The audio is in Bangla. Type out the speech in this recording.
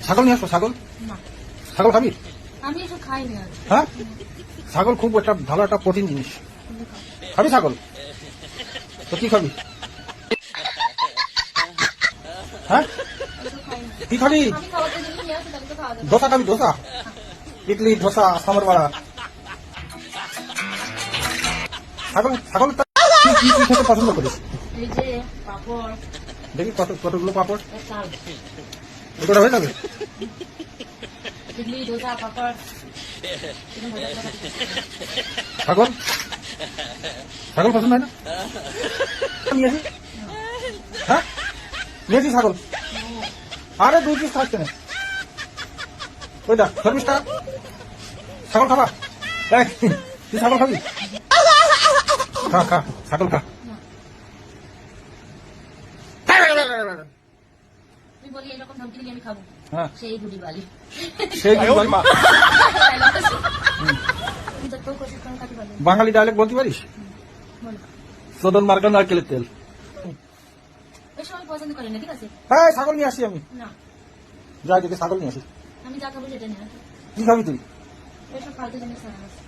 ছাগল নিয়ে আসো, ছাগল। না, ছাগল খাবি? আমি এসব খাই না। হ্যাঁ, ছাগল খুব একটা ভালো একটা প্রোটিন জিনিস। খাবি ছাগল? তো কি খাবি? হ্যাঁ, এসব খাই না। কি খাবি? আমি খাওয়াতে জন্য নিয়ে আসি, তাহলে তো খাওয়া যাবে। ধোসা খাবি? ধোসা, ইডলি, ধোসা, সাম্বার বড়া। ছাগল ছাগল কি কি কি খেতে পছন্দ করিস? এই যে পাপড়, দেখি কতগুলো পাপড় চাল, এগুলো হয়ে যাবে। ইডলি, ডোসা, পাপড়, এরকম ভাজা ভাজা খাচ্ছি। ছাগল ছাগল পছন্দ হয় না? নিয়েছি। হ্যাঁ, নিয়েছি ছাগল। আরে 2 পিস থাকছে না। ওই দা 20 টাকা। ছাগল খাবা? এই, তুই ছাগল খাবি? খা খা, ছাগল খা। তুই বলি এরকম ধমকি দিলে আমি খাবো। হ্যাঁ, সেই গুডি বালি। সেই কি বলি? আমি তো তোর কোশিশ করে কাটি পারবো। বাঙালি ডায়লগ বলতে পারিস? বল। সদন মার্কা নারকেলের তেল। এসব আমি পছন্দ করি না, ঠিক আছে? হ্যাঁ, ছাগল নিয়ে আসি আমি। না, যাই দেখে ছাগল নিয়ে আসি। আমি যা খাবো সেটা নিয়ে আসি। কি খাবি তুই? এসব ফালতু জিনিস খাই না।